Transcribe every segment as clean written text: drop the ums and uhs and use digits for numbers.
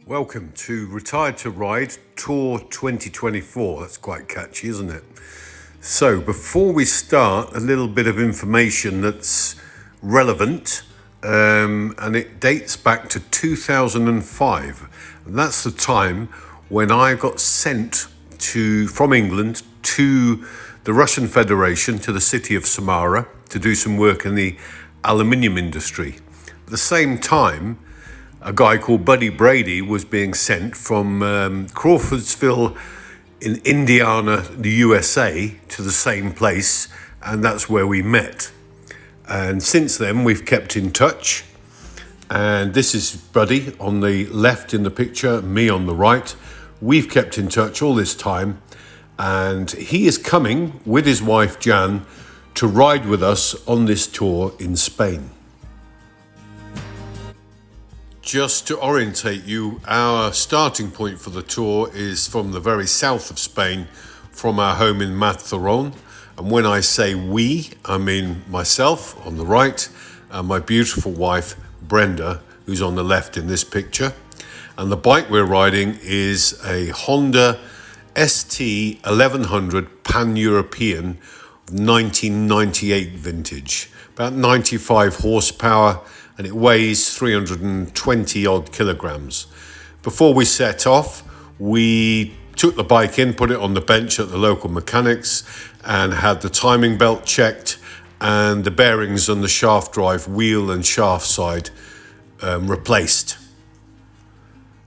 Welcome to Retired to Ride Tour 2024. That's quite catchy, isn't it? So before we start, a little bit of information that's relevant, and it dates back to 2005. And that's the time when I got sent from England to the Russian Federation, to the city of Samara, to do some work in the aluminium industry. At the same time, a guy called Buddy Brady was being sent from Crawfordsville in Indiana, the USA, to the same place, and that's where we met. And since then, we've kept in touch. And this is Buddy on the left in the picture, me on the right. We've kept in touch all this time, and he is coming with his wife Jan to ride with us on this tour in Spain. Just to orientate you, our starting point for the tour is from the very south of Spain, from our home in Matheron. And when I say we, I mean myself on the right and my beautiful wife, Brenda, who's on the left in this picture. And the bike we're riding is a Honda ST1100 Pan-European 1998 vintage, about 95 horsepower, and it weighs 320 odd kilograms. Before we set off, we took the bike in, put it on the bench at the local mechanics, and had the timing belt checked and the bearings on the shaft drive wheel and shaft side replaced.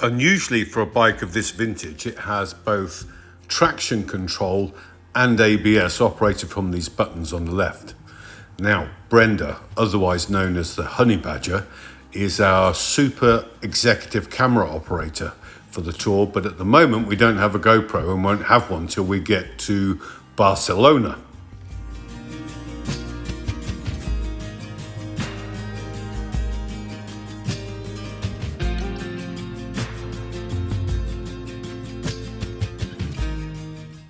Unusually for a bike of this vintage, it has both traction control and ABS operated from these buttons on the left. Now, Brenda, otherwise known as the Honey Badger, is our super executive camera operator for the tour, but at the moment we don't have a GoPro and won't have one till we get to Barcelona.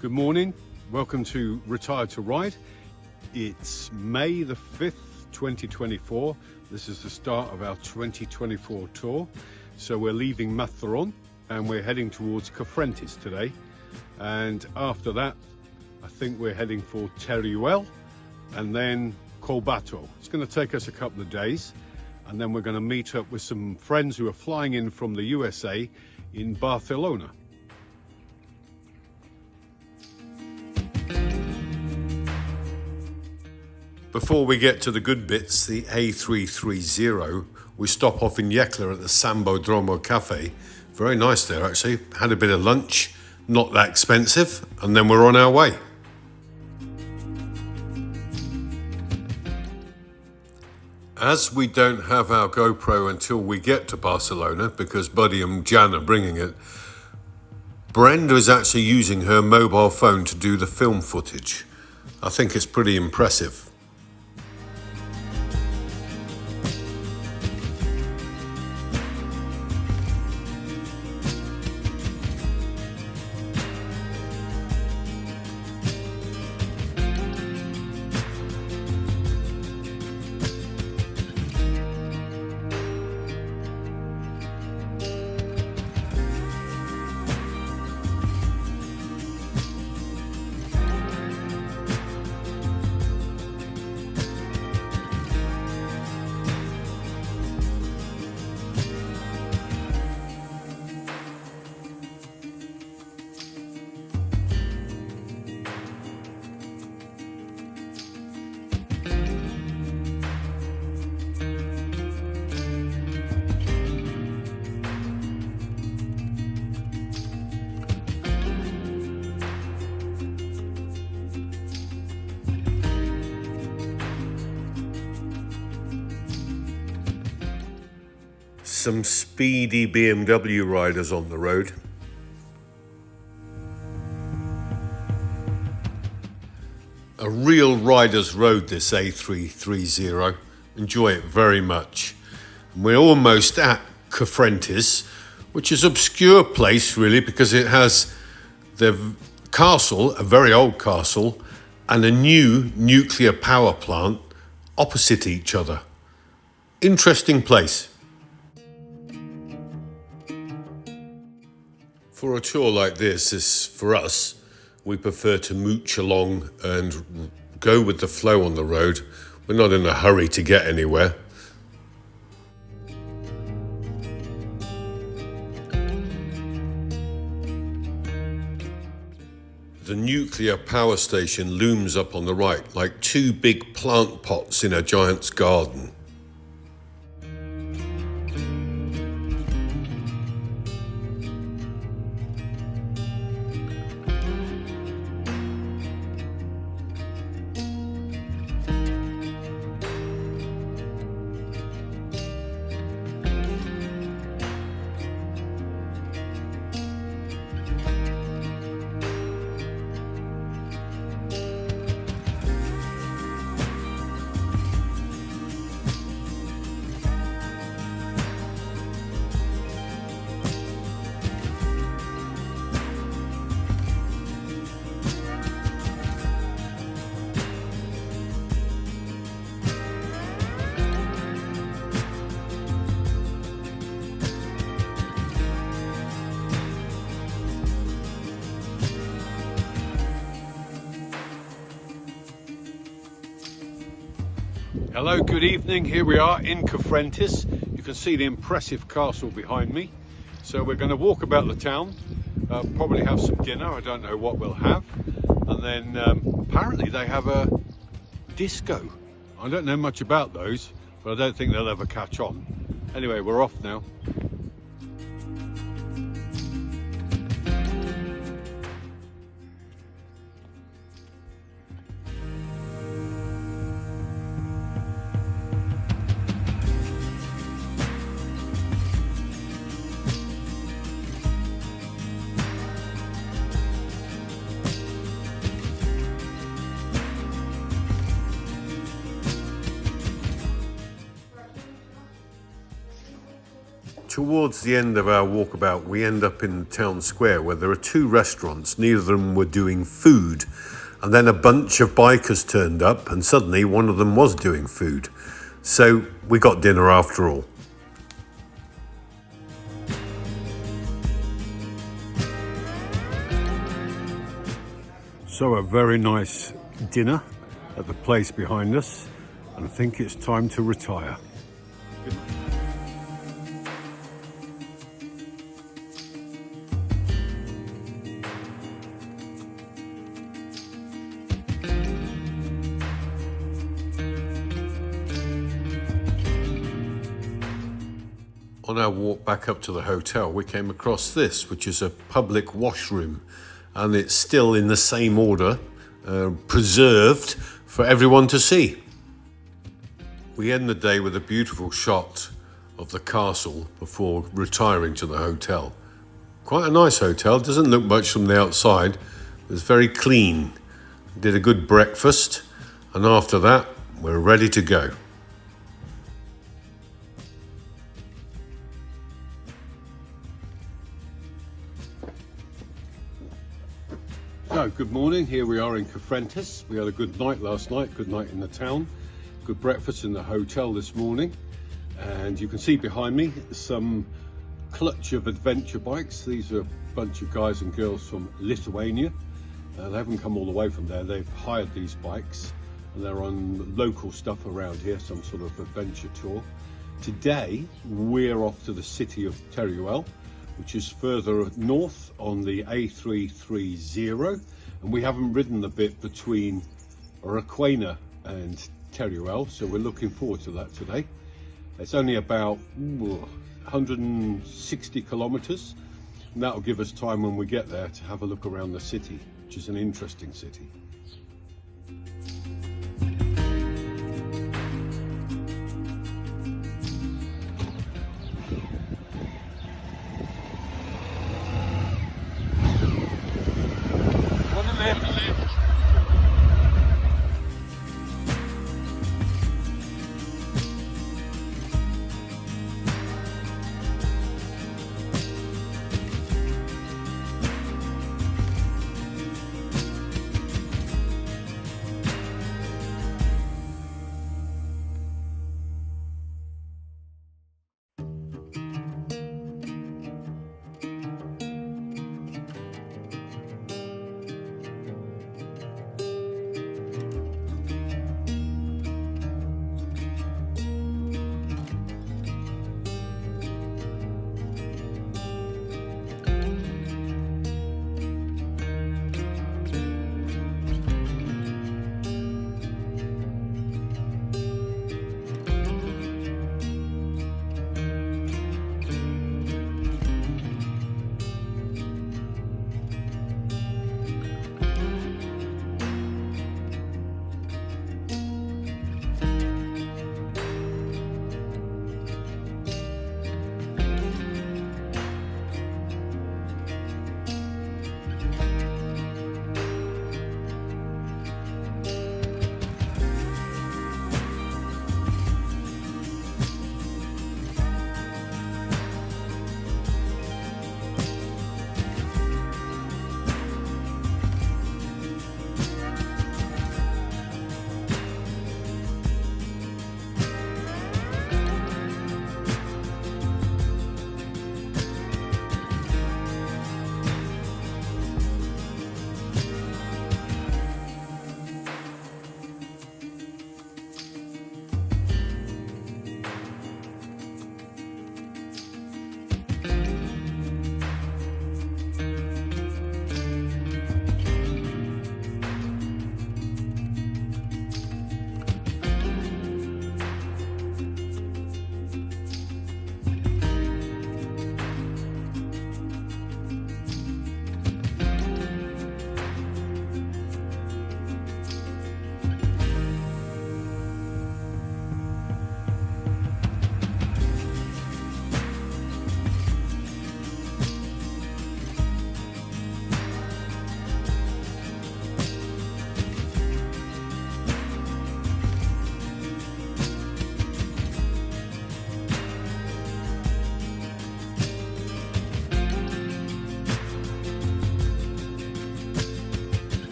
Good morning, welcome to Retired to Ride. It's May the 5th, 2024. This is the start of our 2024 tour. So we're leaving Matheron and we're heading towards Cofrentes today. And after that, I think we're heading for Teruel and then Corbat. It's going to take us a couple of days. And then we're going to meet up with some friends who are flying in from the USA in Barcelona. Before we get to the good bits, the A330, we stop off in Yecla at the Sambodromo Cafe. Very nice there, actually. Had a bit of lunch, not that expensive, and then we're on our way. As we don't have our GoPro until we get to Barcelona, because Buddy and Jan are bringing it, Brenda is actually using her mobile phone to do the film footage. I think it's pretty impressive. Some speedy BMW riders on the road. A real rider's road, this A330. Enjoy it very much. And we're almost at Cofrentes, which is an obscure place really because it has the castle, a very old castle, and a new nuclear power plant opposite each other. Interesting place. For a tour like this, for us, we prefer to mooch along and go with the flow on the road. We're not in a hurry to get anywhere. The nuclear power station looms up on the right, like two big plant pots in a giant's garden. Hello, good evening. Here we are in Cenes. You can see the impressive castle behind me. So we're going to walk about the town, probably have some dinner. I don't know what we'll have. And then apparently they have a disco. I don't know much about those, but I don't think they'll ever catch on. Anyway, we're off now. Towards the end of our walkabout, we end up in the town square where there are two restaurants. Neither of them were doing food. And then a bunch of bikers turned up and suddenly one of them was doing food. So we got dinner after all. So a very nice dinner at the place behind us. And I think it's time to retire. Good night. On our walk back up to the hotel, we came across this, which is a public washroom, and it's still in the same order, preserved for everyone to see. We end the day with a beautiful shot of the castle before retiring to the hotel. Quite a nice hotel, doesn't look much from the outside, but it's very clean. Did a good breakfast, and after that, we're ready to go. So, good morning, here we are in Cenes. We had a good night last night, good night in the town, good breakfast in the hotel this morning. And you can see behind me some clutch of adventure bikes. These are a bunch of guys and girls from Lithuania. They haven't come all the way from there, they've hired these bikes and they're on local stuff around here, some sort of adventure tour. Today, we're off to the city of Teruel, which is further north on the A330, and we haven't ridden the bit between Requena and Teruel, so we're looking forward to that today. It's only about 160 kilometers, and that'll give us time when we get there to have a look around the city, which is an interesting city.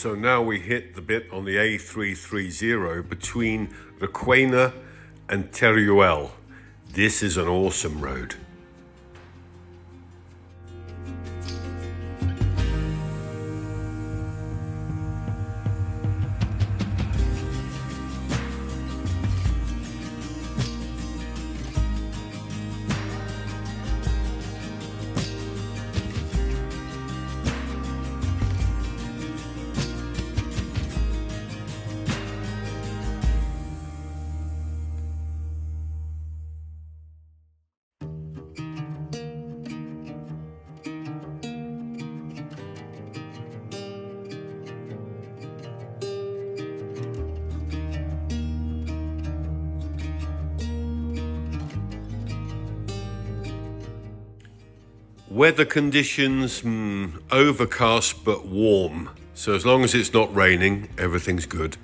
So now we hit the bit on the A330 between Requena and Teruel. This is an awesome road. Weather conditions, overcast but warm. So as long as it's not raining, everything's good.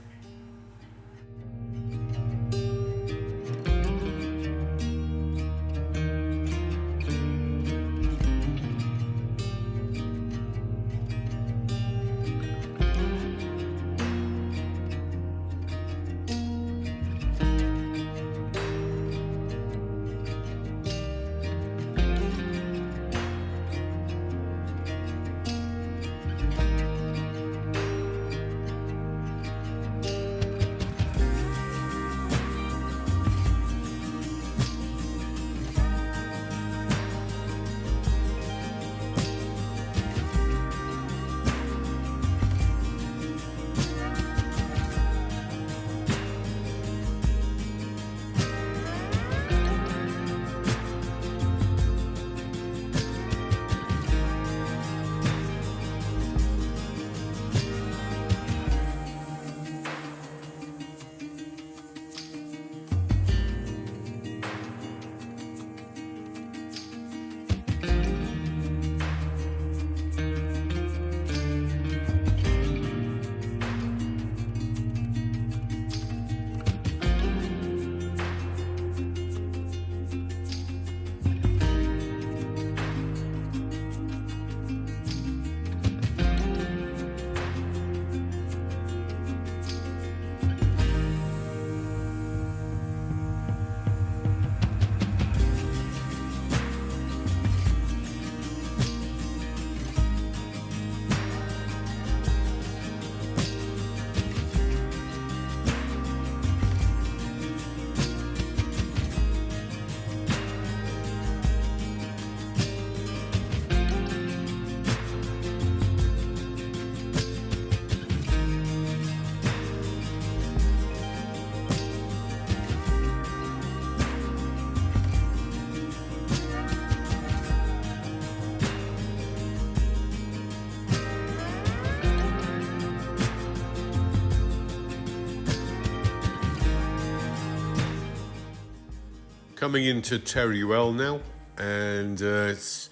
Coming into Teruel now, and it's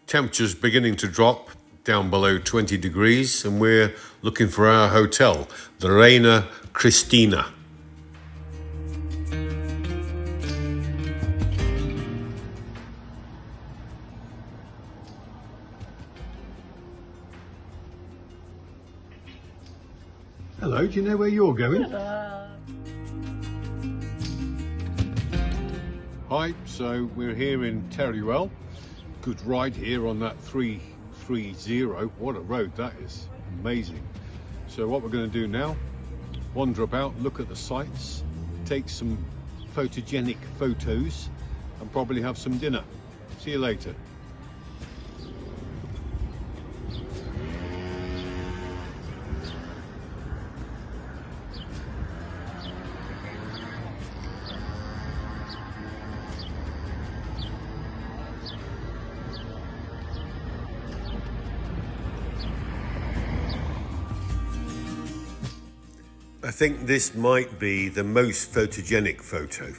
temperature's beginning to drop down below 20 degrees, and we're looking for our hotel, the Reina Cristina. Hello, do you know where you're going? Hi, so we're here in Teruel. Good ride here on that 330. What a road that is, amazing. So what we're going to do now, wander about, look at the sights, take some photogenic photos and probably have some dinner. See you later. I think this might be the most photogenic photo.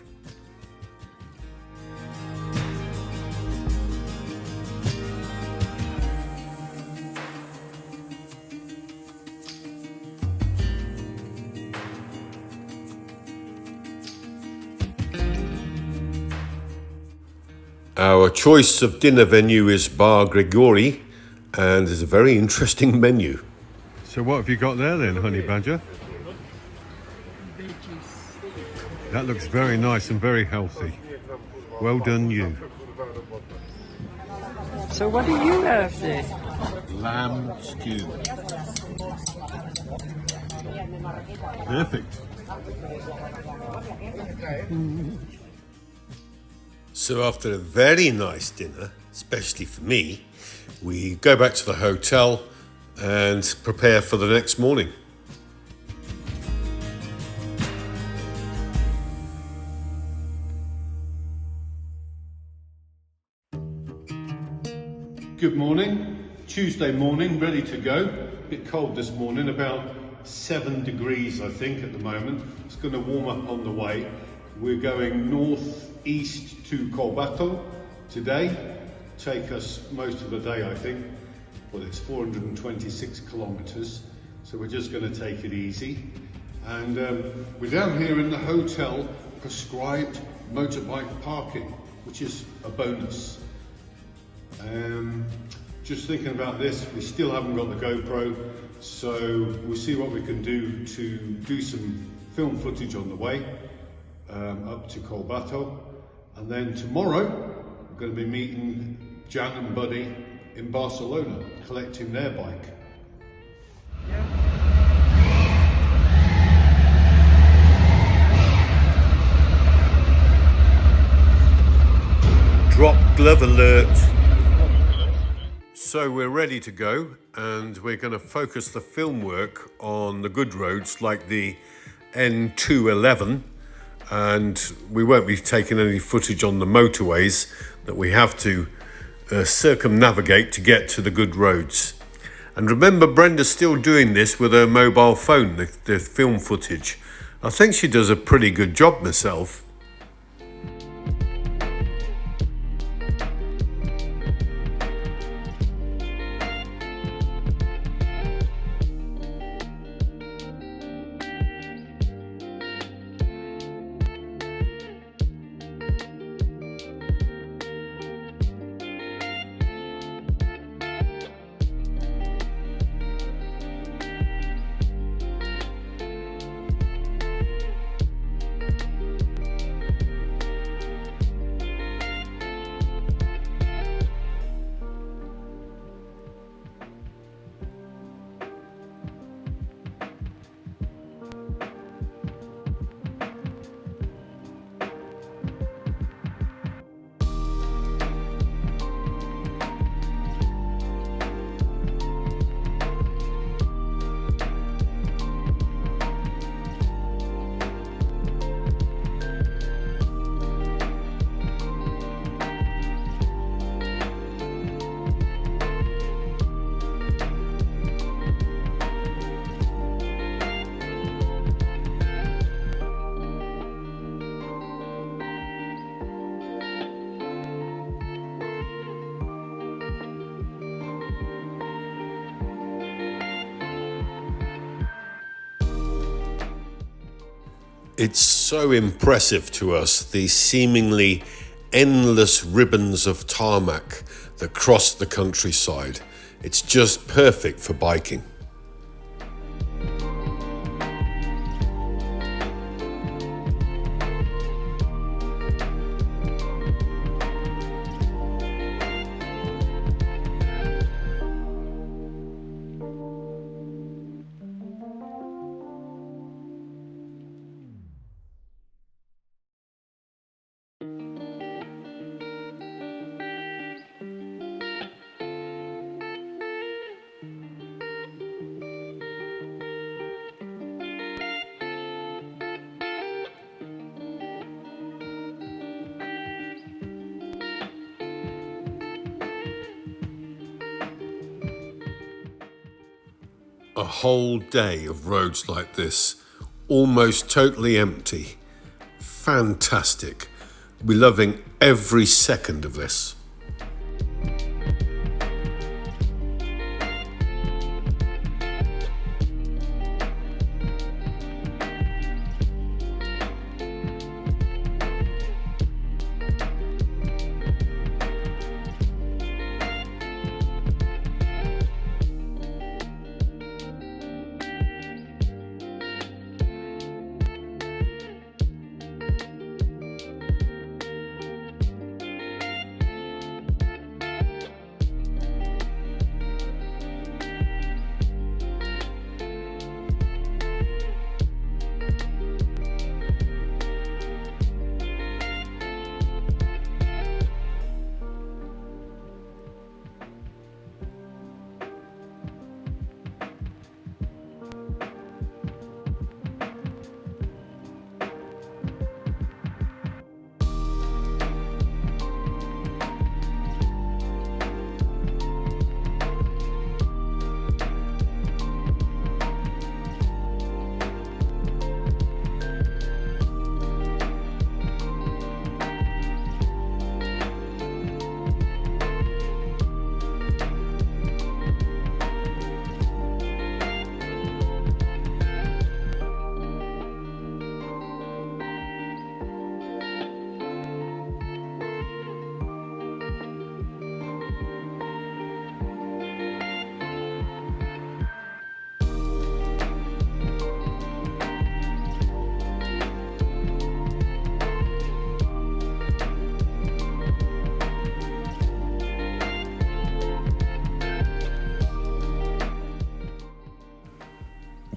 Our choice of dinner venue is Bar Gregori, and there's a very interesting menu. So what have you got there then, honey badger? Veggies. That looks very nice and very healthy. Well done you. So what do you have there? Lamb stew. Perfect. So after a very nice dinner, especially for me, we go back to the hotel and prepare for the next morning. Good morning, Tuesday morning, ready to go. A bit cold this morning, about 7 degrees I think at the moment. It's going to warm up on the way. We're going northeast to Corbat today. Take us most of the day I think. Well, it's 426 kilometers, so we're just going to take it easy. And we're down here in the hotel prescribed motorbike parking, which is a bonus. Just thinking about this, we still haven't got the GoPro, so we'll see what we can do to do some film footage on the way up to Corbat. And then tomorrow we're going to be meeting Jan and Buddy in Barcelona, collecting their bike. Drop glove alert. So we're ready to go, and we're going to focus the film work on the good roads like the N211, and we won't be taking any footage on the motorways that we have to circumnavigate to get to the good roads. And remember, Brenda's still doing this with her mobile phone, the film footage. I think she does a pretty good job myself. It's so impressive to us, these seemingly endless ribbons of tarmac that cross the countryside. It's just perfect for biking. A whole day of roads like this, almost totally empty. Fantastic. We're loving every second of this.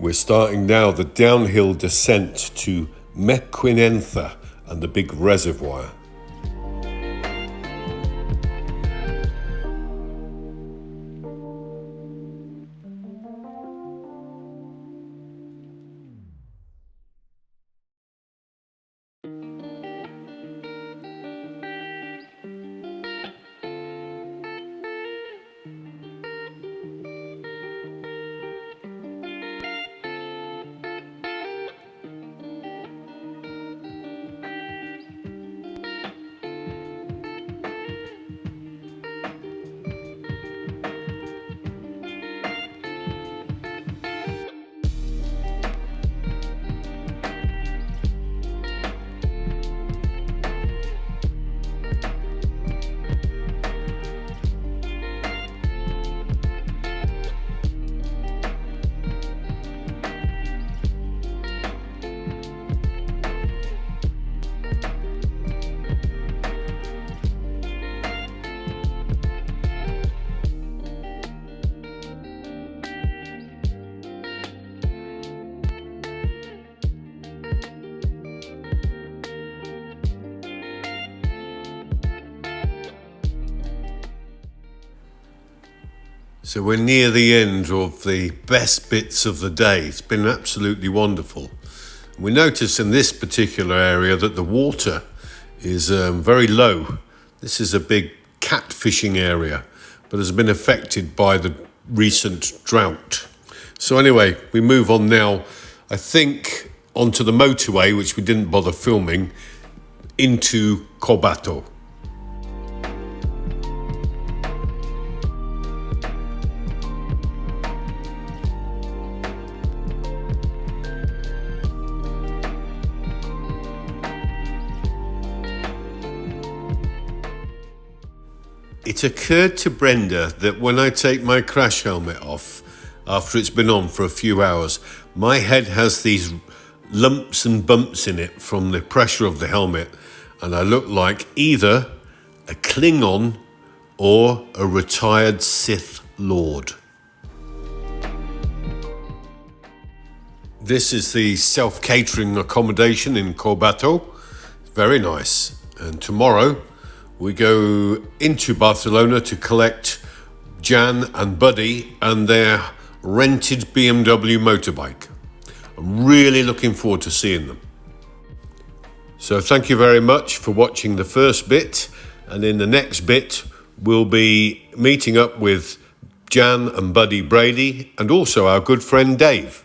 We're starting now the downhill descent to Mequinenza and the big reservoir. So we're near the end of the best bits of the day. It's been absolutely wonderful. We notice in this particular area that the water is very low. This is a big catfishing area, but has been affected by the recent drought. So anyway, we move on now, I think, onto the motorway, which we didn't bother filming, into Corbat. It occurred to Brenda that when I take my crash helmet off, after it's been on for a few hours, my head has these lumps and bumps in it from the pressure of the helmet, and I look like either a Klingon or a retired Sith Lord. This is the self-catering accommodation in Corbat. Very nice. And tomorrow we go into Barcelona to collect Jan and Buddy and their rented BMW motorbike. I'm really looking forward to seeing them. So thank you very much for watching the first bit, and in the next bit we'll be meeting up with Jan and Buddy Brady and also our good friend Dave.